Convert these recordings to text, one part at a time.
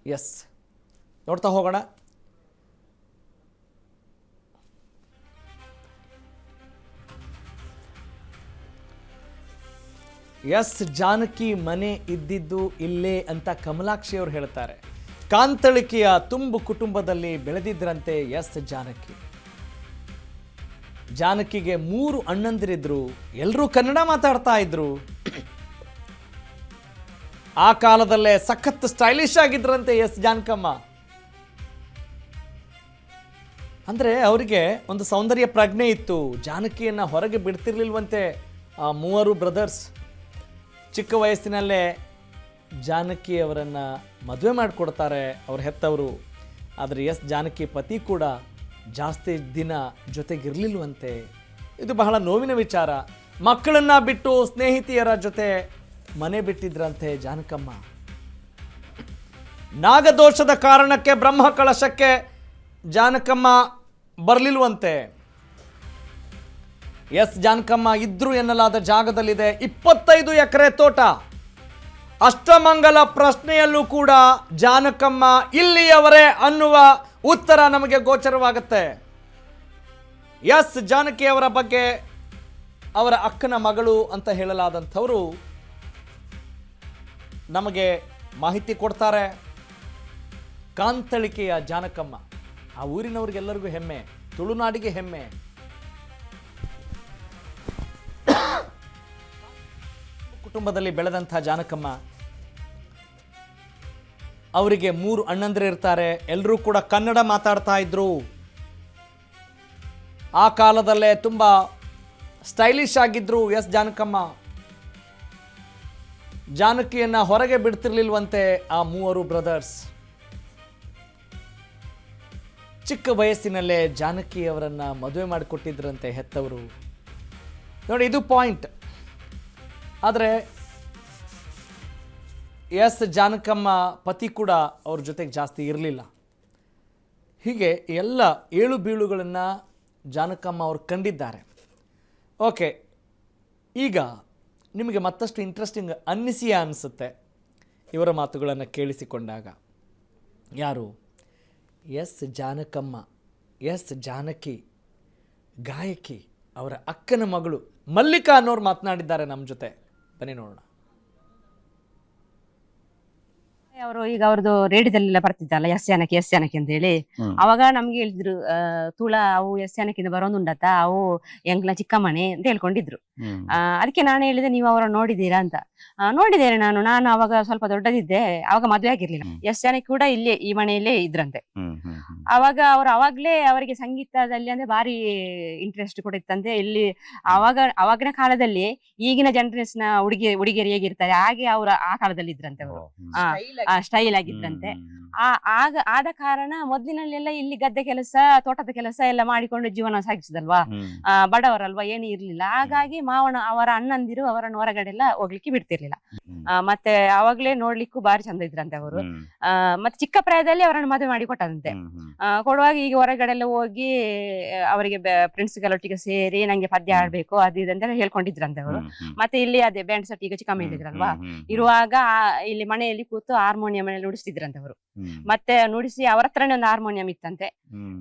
S, ನೋಡ್ತಾ ಹೋಗೋಣ. S Janaki ಮನೆ ಇದ್ದಿದ್ದು ಇಲ್ಲೇ ಅಂತ ಕಮಲಾಕ್ಷಿ ಅವರು ಹೇಳ್ತಾರೆ. ಕಾಂತಳಿಕೆಯ ತುಂಬು ಕುಟುಂಬದಲ್ಲಿ ಬೆಳೆದಿದ್ರಂತೆ ಎಸ್ ಜಾನಕಿ. ಜಾನಕಿಗೆ 3 ಅಣ್ಣಂದಿರಿದ್ರು, ಎಲ್ಲರೂ ಕನ್ನಡ ಮಾತಾಡ್ತಾ ಇದ್ರು. ಆ ಕಾಲದಲ್ಲೇ ಸಖತ್ ಸ್ಟೈಲಿಶ್ ಆಗಿದ್ರಂತೆ ಎಸ್ ಜಾನಕಮ್ಮ. ಅಂದ್ರೆ ಅವರಿಗೆ ಒಂದು ಸೌಂದರ್ಯ ಪ್ರಜ್ಞೆ ಇತ್ತು. ಜಾನಕಿಯನ್ನ ಹೊರಗೆ ಬಿಡ್ತಿರ್ಲಿಲ್ವಂತೆ ಆ 3 ಬ್ರದರ್ಸ್. ಚಿಕ್ಕ ವಯಸ್ಸಿನಲ್ಲೇ ಜಾನಕಿ ಅವರನ್ನು ಮದುವೆ ಮಾಡಿಕೊಡ್ತಾರೆ ಅವ್ರ ಹೆತ್ತವರು. ಆದರೆ ಎಸ್ ಜಾನಕಿ ಪತಿ ಕೂಡ ಜಾಸ್ತಿ ದಿನ ಜೊತೆಗಿರಲಿಲ್ವಂತೆ. ಇದು ಬಹಳ ನೋವಿನ ವಿಚಾರ. ಮಕ್ಕಳನ್ನ ಬಿಟ್ಟು ಸ್ನೇಹಿತೆಯರ ಜೊತೆ ಮನೆ ಬಿಟ್ಟಿದ್ರಂತೆ ಜಾನಕಮ್ಮ. ನಾಗದೋಷದ ಕಾರಣಕ್ಕೆ ಬ್ರಹ್ಮ ಕಳಶಕ್ಕೆ ಜಾನಕಮ್ಮ ಬರಲಿಲ್ವಂತೆ. ಎಸ್ ಜಾನಕಮ್ಮ ಇದ್ರು ಎನ್ನಲಾದ ಜಾಗದಲ್ಲಿದೆ 25 ಎಕರೆ ತೋಟ. ಅಷ್ಟಮಂಗಲ ಪ್ರಶ್ನೆಯಲ್ಲೂ ಕೂಡ ಜಾನಕಮ್ಮ ಇಲ್ಲಿಯವರೇ ಅನ್ನುವ ಉತ್ತರ ನಮಗೆ ಗೋಚರವಾಗುತ್ತೆ. ಎಸ್ ಜಾನಕಿಯವರ ಬಗ್ಗೆ ಅವರ ಅಕ್ಕನ ಮಗಳು ಅಂತ ಹೇಳಲಾದಂಥವರು ನಮಗೆ ಮಾಹಿತಿ ಕೊಡ್ತಾರೆ. ಕಾಂತಳಿಕೆಯ ಜಾನಕಮ್ಮ ಆ ಊರಿನವರಿಗೆಲ್ಲರಿಗೂ ಹೆಮ್ಮೆ, ತುಳುನಾಡಿಗೆ ಹೆಮ್ಮೆ. ಕುಟುಂಬದಲ್ಲಿ ಬೆಳೆದಂಥ ಜಾನಕಮ್ಮ ಅವರಿಗೆ 3 ಅಣ್ಣಂದಿರು ಇರ್ತಾರೆ. ಎಲ್ಲರೂ ಕೂಡ ಕನ್ನಡ ಮಾತಾಡ್ತಾ ಇದ್ರು. ಆ ಕಾಲದಲ್ಲೇ ತುಂಬಾ ಸ್ಟೈಲಿಶ್ ಆಗಿದ್ರು ಎಸ್ ಜಾನಕಮ್ಮ. ಜಾನಕಿಯನ್ನ ಹೊರಗೆ ಬಿಡ್ತಿರ್ಲಿಲ್ವಂತೆ ಆ 3 ಬ್ರದರ್ಸ್. ಚಿಕ್ಕ ವಯಸ್ಸಿನಲ್ಲೇ ಜಾನಕಿ ಅವರನ್ನ ಮದುವೆ ಮಾಡಿಕೊಟ್ಟಿದ್ರಂತೆ ಹೆತ್ತವರು. ನೋಡಿ, ಇದು ಪಾಯಿಂಟ್. ಆದರೆ ಎಸ್ ಜಾನಕಮ್ಮ ಪತಿ ಕೂಡ ಅವ್ರ ಜೊತೆಗೆ ಜಾಸ್ತಿ ಇರಲಿಲ್ಲ. ಹೀಗೆ ಎಲ್ಲ ಏಳು ಬೀಳುಗಳನ್ನು ಜಾನಕಮ್ಮ ಅವರು ಕಂಡಿದ್ದಾರೆ. ಓಕೆ, ಈಗ ನಿಮಗೆ ಮತ್ತಷ್ಟು ಇಂಟ್ರೆಸ್ಟಿಂಗ್ ಅನಿಸುತ್ತೆ ಇವರ ಮಾತುಗಳನ್ನು ಕೇಳಿಸಿಕೊಂಡಾಗ. ಯಾರು? ಎಸ್ ಜಾನಕಮ್ಮ, ಎಸ್ ಜಾನಕಿ ಗಾಯಕಿ, ಅವರ ಅಕ್ಕನ ಮಗಳು ಮಲ್ಲಿಕಾ ಅನ್ನೋರು ಮಾತನಾಡಿದ್ದಾರೆ ನಮ್ಮ ಜೊತೆ. ಬನ್ನಿ ನೋಡೋಣ. ಅವರು ಈಗ ಅವ್ರದ್ದು ರೇಡಿಯೋದಲ್ಲೆಲ್ಲ ಬರ್ತಿದ್ದಲ್ಲ ಎಸ್ ಜಾನಕಿ ಅಂತ ಹೇಳಿ. ಅವಾಗ ನಮ್ಗೆ ಹೇಳಿದ್ರು ತುಳ ಅವು ಎಸ್ ಜಾನಕಿಯಿಂದ ಬರೋದುಂಡತ್ತ, ಅವು ಎಂಕ್ಲ ಚಿಕ್ಕಮ್ಮನೆ ಅಂತ ಹೇಳ್ಕೊಂಡಿದ್ರು. ಅದಕ್ಕೆ ನಾನು ಹೇಳಿದೆ, ನೀವು ಅವರನ್ನು ನೋಡಿದ್ದೀರಾ ಅಂತ. ನೋಡಿದ್ದೇನೆ ನಾನು ಅವಾಗ ಸ್ವಲ್ಪ ದೊಡ್ಡದಿದ್ದೆ, ಅವಾಗ ಮದುವೆ ಆಗಿರ್ಲಿಲ್ಲ. ಎಸ್ ಜಾನಕಿ ಕೂಡ ಇಲ್ಲೇ ಈ ಮನೆಯಲ್ಲೇ ಇದ್ರಂತೆ. ಅವಾಗ ಅವಾಗ್ಲೇ ಅವರಿಗೆ ಸಂಗೀತದಲ್ಲಿ ಅಂದ್ರೆ ಭಾರಿ ಇಂಟ್ರೆಸ್ಟ್ ಕೂಡ ಇತ್ತಂತೆ. ಇಲ್ಲಿ ಅವಾಗಿನ ಕಾಲದಲ್ಲಿ ಈಗಿನ ಜನರೇಷನ್ ಹುಡುಗಿಯರು ಹೇಗಿರ್ತಾರೆ ಹಾಗೆ ಅವ್ರು ಆ ಕಾಲದಲ್ಲಿ ಇದ್ರಂತೆ. ಅವರು ಸ್ಟೈಲ್ ಆಗಿದ್ರಂತೆ. ಆದ ಕಾರಣ ಮೊದಲಿನಲ್ಲೆಲ್ಲ ಇಲ್ಲಿ ಗದ್ದೆ ಕೆಲಸ, ತೋಟದ ಕೆಲಸ ಎಲ್ಲ ಮಾಡಿಕೊಂಡು ಜೀವನ ಸಾಗಿಸಿದಲ್ವಾ. ಬಡವರಲ್ವಾ, ಏನು ಇರ್ಲಿಲ್ಲ. ಹಾಗಾಗಿ ಅವರ ಅಣ್ಣಂದಿರು ಅವರನ್ನು ಹೊರಗಡೆ ಎಲ್ಲ ಹೋಗ್ಲಿಕ್ಕೆ ಬಿಡ್ತಿರ್ಲಿಲ್ಲ. ಮತ್ತೆ ಅವಾಗ್ಲೇ ನೋಡ್ಲಿಕ್ಕೂ ಬಾರಿ ಚಂದ ಇದ್ರಂತೆ ಅವರು. ಮತ್ತೆ ಚಿಕ್ಕ ಪ್ರಾಯದಲ್ಲಿ ಅವರನ್ನು ಮದುವೆ ಮಾಡಿ ಕೊಟ್ಟದಂತೆ. ಕೊಡುವಾಗ ಈಗ ಹೊರಗಡೆ ಎಲ್ಲ ಹೋಗಿ ಅವರಿಗೆ ಫ್ರೆಂಡ್ಸ್ಗಳೊಟ್ಟಿಗೆ ಸೇರಿ ನಂಗೆ ಪದ್ಯ ಆಡ್ಬೇಕು ಅದು ಇದಂತ ಹೇಳ್ಕೊಂಡಿದ್ರಂತೆ ಅವರು. ಮತ್ತೆ ಇಲ್ಲಿ ಅದೇ ಬ್ಯಾಂಡ್ ಸೆಟ್ ಈಗ ಚಿಕ್ಕಮ್ಮ ಹೇಳಿದ್ರಲ್ವಾ, ಇರುವಾಗ ಇಲ್ಲಿ ಮನೆಯಲ್ಲಿ ಕೂತು ಹಾರ್ಮೋನಿಯಂ ಮನೆಯಲ್ಲಿ ನುಡಿಸ್ತಿದ್ರಂತೆ ಅವರು. ಮತ್ತೆ ನುಡಿಸಿ ಅವರ ಹತ್ರನೇ ಒಂದು ಹಾರ್ಮೋನಿಯಂ ಇತ್ತಂತೆ.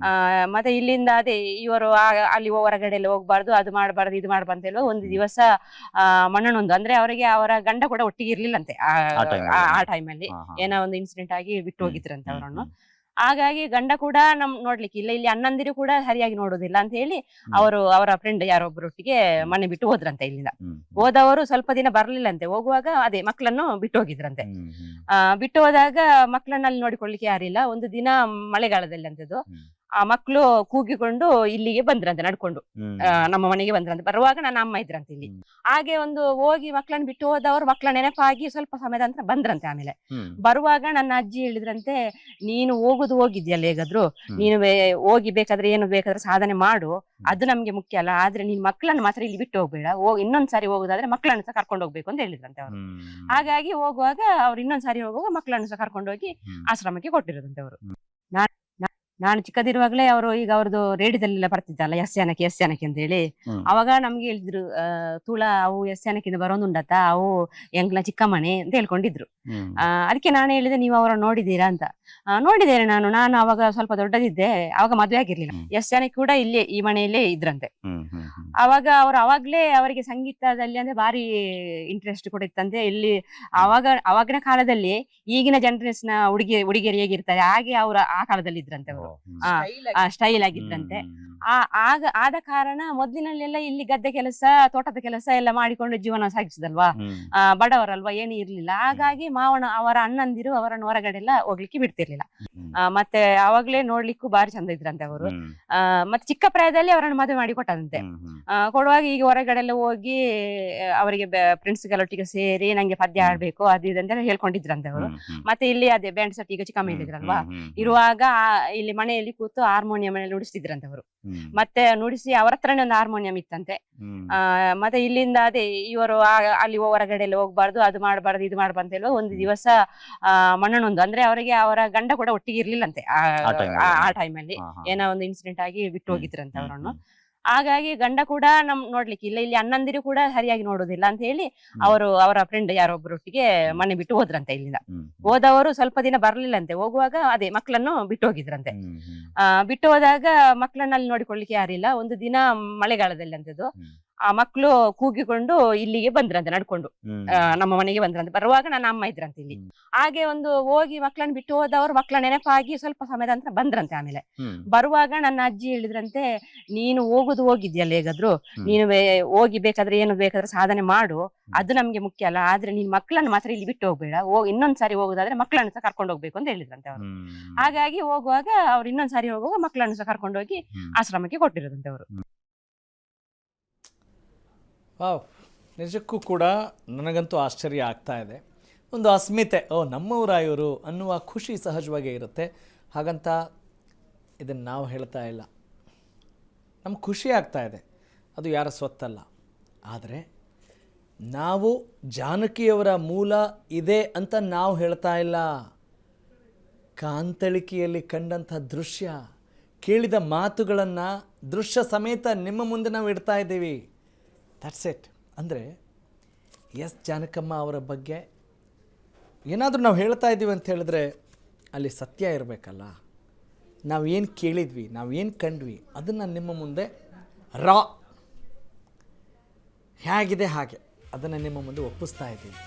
ಮತ್ತೆ ಇಲ್ಲಿಂದ ಅದೇ ಇವರು ಅಲ್ಲಿ ಹೊರಗಡೆ ಎಲ್ಲ ಹೋಗ್ಬಾರ್ದು, ಅದು ಮಾಡಬಾರ್ದು, ಇದು ಮಾಡಬಾರ್ದು ಅಂತ ಹೇಳುವ ಒಂದು ದಿವಸ ಮಣ್ಣನೊಂದು ಅಂದ್ರೆ ಅವರಿಗೆ ಅವರ ಗಂಡ ಕೂಡ ಒಟ್ಟಿಗೆ ಇರ್ಲಿಲ್ಲಂತೆ. ಆ ಟೈಮಲ್ಲಿ ಏನೋ ಒಂದು ಇನ್ಸಿಡೆಂಟ್ ಆಗಿ ಬಿಟ್ಟು ಹೋಗಿದ್ರಂತೆ ಅವರನ್ನು. ಹಾಗಾಗಿ ಗಂಡ ಕೂಡ ನೋಡ್ಲಿಕ್ಕೆ ಇಲ್ಲ, ಇಲ್ಲಿ ಅಣ್ಣಂದಿರು ಕೂಡ ಸರಿಯಾಗಿ ನೋಡುದಿಲ್ಲ ಅಂತ ಹೇಳಿ ಅವರ ಫ್ರೆಂಡ್ ಯಾರೊಬ್ಬರೊಟ್ಟಿಗೆ ಮನೆ ಬಿಟ್ಟು ಹೋದ್ರಂತೆ. ಇಲ್ಲಿಂದ ಹೋದವರು ಸ್ವಲ್ಪ ದಿನ ಬರ್ಲಿಲ್ಲಂತೆ. ಹೋಗುವಾಗ ಅದೇ ಮಕ್ಕಳನ್ನು ಬಿಟ್ಟು ಹೋಗಿದ್ರಂತೆ. ಬಿಟ್ಟು ಹೋದಾಗ ಮಕ್ಕಳನ್ನ ಅಲ್ಲಿ ನೋಡಿಕೊಳ್ಳಿಕ್ಕೆ ಯಾರಿಲ್ಲ. ಒಂದು ದಿನ ಮಳೆಗಾಲದಲ್ಲಿ ಅಂತದ್ದು ಆ ಮಕ್ಕಳು ಕೂಗಿಕೊಂಡು ಇಲ್ಲಿಗೆ ಬಂದ್ರಂತೆ, ನಡ್ಕೊಂಡು ನಮ್ಮ ಮನೆಗೆ ಬಂದ್ರಂತೆ. ಬರುವಾಗ ನನ್ನ ಅಮ್ಮ ಇದ್ರಂತೆ ಇಲ್ಲಿ. ಹಾಗೆ ಒಂದು ಹೋಗಿ ಮಕ್ಕಳನ್ನ ಬಿಟ್ಟು ಹೋದವರು ಮಕ್ಕಳ ನೆನಪಾಗಿ ಸ್ವಲ್ಪ ಸಮಯದ ನಂತರ ಬಂದ್ರಂತೆ. ಆಮೇಲೆ ಬರುವಾಗ ನನ್ನ ಅಜ್ಜಿ ಹೇಳಿದ್ರಂತೆ, ನೀನು ಹೋಗಿದ್ಯಲ್ಲ ಹೇಗಾದ್ರು, ನೀನು ಹೋಗಿ ಬೇಕಾದ್ರೆ ಏನು ಬೇಕಾದ್ರೆ ಸಾಧನೆ ಮಾಡು, ಅದು ನಮ್ಗೆ ಮುಖ್ಯ ಅಲ್ಲ. ಆದ್ರೆ ನೀನ್ ಮಕ್ಕಳನ್ನ ಮಾತ್ರ ಇಲ್ಲಿ ಬಿಟ್ಟು ಹೋಗ್ಬೇಡ, ಇನ್ನೊಂದ್ಸಾರಿ ಹೋಗುದಾದ್ರೆ ಮಕ್ಕಳನ್ನ ಸಹ ಕರ್ಕೊಂಡು ಹೋಗ್ಬೇಕು ಅಂತ ಹೇಳಿದ್ರಂತೆ ಅವರು. ಹಾಗಾಗಿ ಹೋಗುವಾಗ ಅವ್ರು ಇನ್ನೊಂದ್ಸಾರಿ ಹೋಗುವಾಗ ಮಕ್ಕಳನ್ನು ಸಹ ಕರ್ಕೊಂಡು ಹೋಗಿ ಆಶ್ರಮಕ್ಕೆ ಕೊಟ್ಟಿರೋದಂತೆ ಅವರು. ನಾನು ಚಿಕ್ಕದಿರುವಾಗಲೇ ಅವರು ಈಗ ಅವ್ರದ್ದು ರೇಡಿಯೋದಲ್ಲೆಲ್ಲ ಬರ್ತಿದ್ದಲ್ಲ ಎಸ್ ಜಾನಕಿ ಅಂತ ಹೇಳಿ ಅವಾಗ ನಮ್ಗೆ ಹೇಳಿದ್ರು ತುಳ ಅವು ಎಸ್ ಜಾನಕಿಯಿಂದ ಬರೋದುಂಡತ್ತ ಅವು ಎಂಕ್ಲ ಚಿಕ್ಕಮ್ಮನೆ ಅಂತ ಹೇಳ್ಕೊಂಡಿದ್ರು. ಅದಕ್ಕೆ ನಾನು ಹೇಳಿದೆ ನೀವು ಅವರನ್ನು ನೋಡಿದ್ದೀರಾ ಅಂತ. ನೋಡಿದ್ದೇನೆ ನಾನು ಅವಾಗ ಸ್ವಲ್ಪ ದೊಡ್ಡದಿದ್ದೆ, ಅವಾಗ ಮದುವೆ ಆಗಿರ್ಲಿಲ್ಲ. ಎಸ್ ಜಾನಕಿ ಕೂಡ ಇಲ್ಲೇ ಈ ಮನೆಯಲ್ಲೇ ಇದ್ರಂತೆ. ಅವಾಗ ಅವಾಗ್ಲೇ ಅವರಿಗೆ ಸಂಗೀತದಲ್ಲಿ ಅಂದ್ರೆ ಭಾರಿ ಇಂಟ್ರೆಸ್ಟ್ ಕೂಡ ಇತ್ತಂತೆ. ಇಲ್ಲಿ ಅವಾಗಿನ ಕಾಲದಲ್ಲಿ ಈಗಿನ ಜನರೇಷನ್ ಹುಡುಗಿಯರು ಹೇಗಿರ್ತಾರೆ ಹಾಗೆ ಅವರು ಆ ಕಾಲದಲ್ಲಿ ಇದ್ರಂತೆ. ಅವರು ಸ್ಟೈಲ್ ಆಗಿದ್ರಂತೆ. ಆದ ಕಾರಣ ಮೊದ್ಲಿನಲ್ಲೆಲ್ಲ ಇಲ್ಲಿ ಗದ್ದೆ ಕೆಲಸ ತೋಟದ ಕೆಲಸ ಎಲ್ಲ ಮಾಡಿಕೊಂಡು ಜೀವನ ಸಾಗಿಸಿದಲ್ವಾ, ಬಡವರಲ್ವಾ, ಏನು ಇರ್ಲಿಲ್ಲ. ಹಾಗಾಗಿ ಅವರ ಅಣ್ಣಂದಿರು ಅವರನ್ನು ಹೊರಗಡೆ ಎಲ್ಲ ಹೋಗ್ಲಿಕ್ಕೆ ಬಿಡ್ತಿರ್ಲಿಲ್ಲ. ಮತ್ತೆ ಅವಾಗ್ಲೇ ನೋಡ್ಲಿಕ್ಕೂ ಬಾರಿ ಚಂದ ಇದ್ರಂತೆ ಅವರು. ಮತ್ತೆ ಚಿಕ್ಕ ಪ್ರಾಯದಲ್ಲಿ ಅವರನ್ನು ಮದುವೆ ಮಾಡಿ ಕೊಟ್ಟದಂತೆ. ಕೊಡುವಾಗ ಈಗ ಹೊರಗಡೆ ಎಲ್ಲ ಹೋಗಿ ಅವರಿಗೆ ಫ್ರೆಂಡ್ಸ್ ಗಳೊಟ್ಟಿಗೆ ಸೇರಿ ನಂಗೆ ಪದ್ಯ ಆಡ್ಬೇಕು ಅದು ಇದಂತೆಲ್ಲ ಹೇಳ್ಕೊಂಡಿದ್ರಂತೆ ಅವರು. ಮತ್ತೆ ಇಲ್ಲಿ ಅದೇ ಬ್ಯಾಂಡ್ ಸೆಟ್ ಈಗ ಚಿಕ್ಕಮ್ಮ ಹೇಳಿದ್ರಲ್ವಾ, ಇರುವಾಗ ಇಲ್ಲಿ ಮನೆಯಲ್ಲಿ ಕೂತು ಹಾರ್ಮೋನಿಯಂ ಅಲ್ಲಿ ನುಡಿಸ್ತಿದ್ರಂತೆ ಅವರು. ಮತ್ತೆ ನುಡಿಸಿ ಅವರ ಹತ್ರನೇ ಒಂದು ಹಾರ್ಮೋನಿಯಂ ಇತ್ತಂತೆ. ಮತ್ತೆ ಇಲ್ಲಿಂದ ಅದೇ ಇವರು ಅಲ್ಲಿ ಹೊರಗಡೆ ಎಲ್ಲ ಹೋಗ್ಬಾರ್ದು, ಅದು ಮಾಡಬಾರ್ದು, ಇದು ಮಾಡಬಾರ್ದು ಅಂತ ಹೇಳುವ ಒಂದು ದಿವಸ ಮಣ್ಣನೊಂದು ಅಂದ್ರೆ ಅವರಿಗೆ ಅವರ ಗಂಡ ಕೂಡ ಒಟ್ಟಿಗೆ ಇರ್ಲಿಲ್ಲಂತೆ ಆ ಟೈಮಲ್ಲಿ. ಏನೋ ಒಂದು ಇನ್ಸಿಡೆಂಟ್ ಆಗಿ ಬಿಟ್ಟು ಹೋಗಿದ್ರಂತೆ ಅವರನ್ನು. ಹಾಗಾಗಿ ಗಂಡ ಕೂಡ ನೋಡ್ಲಿಕ್ಕೆ ಇಲ್ಲ, ಇಲ್ಲಿ ಅಣ್ಣಂದಿರು ಕೂಡ ಸರಿಯಾಗಿ ನೋಡುದಿಲ್ಲ ಅಂತ ಹೇಳಿ ಅವರ ಫ್ರೆಂಡ್ ಯಾರೊಬ್ಬರೊಟ್ಟಿಗೆ ಮನೆ ಬಿಟ್ಟು ಹೋದ್ರಂತೆ. ಇಲ್ಲಿಂದ ಹೋದವರು ಸ್ವಲ್ಪ ದಿನ ಬರ್ಲಿಲ್ಲಂತೆ. ಹೋಗುವಾಗ ಅದೇ ಮಕ್ಕಳನ್ನು ಬಿಟ್ಟು ಹೋಗಿದ್ರಂತೆ. ಬಿಟ್ಟು ಹೋದಾಗ ಮಕ್ಕಳನ್ನ ಅಲ್ಲಿ ನೋಡಿಕೊಳ್ಳಿಕ್ಕೆ ಯಾರಿಲ್ಲ. ಒಂದು ದಿನ ಮಳೆಗಾಲದಲ್ಲಿ ಅಂತದ್ದು ಆ ಮಕ್ಕಳು ಕೂಗಿಕೊಂಡು ಇಲ್ಲಿಗೆ ಬಂದ್ರಂತೆ ನಡ್ಕೊಂಡು, ನಮ್ಮ ಮನೆಗೆ ಬಂದ್ರಂತೆ. ಬರುವಾಗ ನನ್ನ ಅಮ್ಮ ಇದ್ರಂತೆ ಇಲ್ಲಿ. ಹಾಗೆ ಒಂದು ಹೋಗಿ ಮಕ್ಕಳನ್ನ ಬಿಟ್ಟು ಹೋದವರು ಮಕ್ಕಳ ನೆನಪಾಗಿ ಸ್ವಲ್ಪ ಸಮಯದ ನಂತರ ಬಂದ್ರಂತೆ. ಆಮೇಲೆ ಬರುವಾಗ ನನ್ನ ಅಜ್ಜಿ ಹೇಳಿದ್ರಂತೆ, ನೀನು ಹೋಗಿದ್ಯಲ್ಲ ಹೇಗಾದ್ರು, ನೀನು ಹೋಗಿ ಬೇಕಾದ್ರೆ ಏನು ಬೇಕಾದ್ರೆ ಸಾಧನೆ ಮಾಡು, ಅದು ನಮ್ಗೆ ಮುಖ್ಯ ಅಲ್ಲ. ಆದ್ರೆ ನೀನ್ ಮಕ್ಕಳನ್ನ ಮಾತ್ರ ಇಲ್ಲಿ ಬಿಟ್ಟು ಹೋಗ್ಬೇಡ, ಇನ್ನೊಂದ್ಸಾರಿ ಹೋಗುದಾದ್ರೆ ಮಕ್ಕಳನ್ನ ಸಹ ಕರ್ಕೊಂಡು ಹೋಗ್ಬೇಕು ಅಂತ ಹೇಳಿದ್ರಂತೆ ಅವರು. ಹಾಗಾಗಿ ಹೋಗುವಾಗ ಅವ್ರು ಇನ್ನೊಂದ್ಸಾರಿ ಹೋಗುವಾಗ ಮಕ್ಕಳನ್ನು ಸಹ ಕರ್ಕೊಂಡು ಹೋಗಿ ಆಶ್ರಮಕ್ಕೆ ಕೊಟ್ಟಿರೋದಂತೆ ಅವರು. ವಾವ್, ನಿಜಕ್ಕೂ ಕೂಡ ನನಗಂತೂ ಆಶ್ಚರ್ಯ ಆಗ್ತಾ ಇದೆ. ಒಂದು ಅಸ್ಮಿತೆ, ನಮ್ಮವರ ಇವರು ಅನ್ನುವ ಖುಷಿ ಸಹಜವಾಗೇ ಇರುತ್ತೆ. ಹಾಗಂತ ಇದನ್ನು ನಾವು ಹೇಳ್ತಾ ಇಲ್ಲ, ನಮ್ಗೆ ಖುಷಿ ಆಗ್ತಾ ಇದೆ, ಅದು ಯಾರ ಸ್ವತ್ತಲ್ಲ. ಆದರೆ ನಾವು ಜಾನಕಿಯವರ ಮೂಲ ಇದೆ ಅಂತ ನಾವು ಹೇಳ್ತಾ ಇಲ್ಲ. ಕಾಂತಳಿಕೆಯಲ್ಲಿ ಕಂಡಂಥ ದೃಶ್ಯ, ಕೇಳಿದ ಮಾತುಗಳನ್ನು ದೃಶ್ಯ ಸಮೇತ ನಿಮ್ಮ ಮುಂದೆ ನಾವು ಇಡ್ತಾ ಇದ್ದೀವಿ. That's it. ಅಂದರೆ ಎಸ್ ಜಾನಕಮ್ಮ ಅವರ ಬಗ್ಗೆ ಏನಾದರೂ ನಾವು ಹೇಳ್ತಾ ಇದ್ದೀವಿ ಅಂತ ಹೇಳಿದ್ರೆ ಅಲ್ಲಿ ಸತ್ಯ ಇರಬೇಕಲ್ಲ. ನಾವೇನು ಕೇಳಿದ್ವಿ, ನಾವೇನು ಕಂಡ್ವಿ, ಅದನ್ನು ನಿಮ್ಮ ಮುಂದೆ ಹೇಗಿದೆ ಹಾಗೆ ಅದನ್ನು ನಿಮ್ಮ ಮುಂದೆ ಒಪ್ಪಿಸ್ತಾ ಇದ್ದೀವಿ.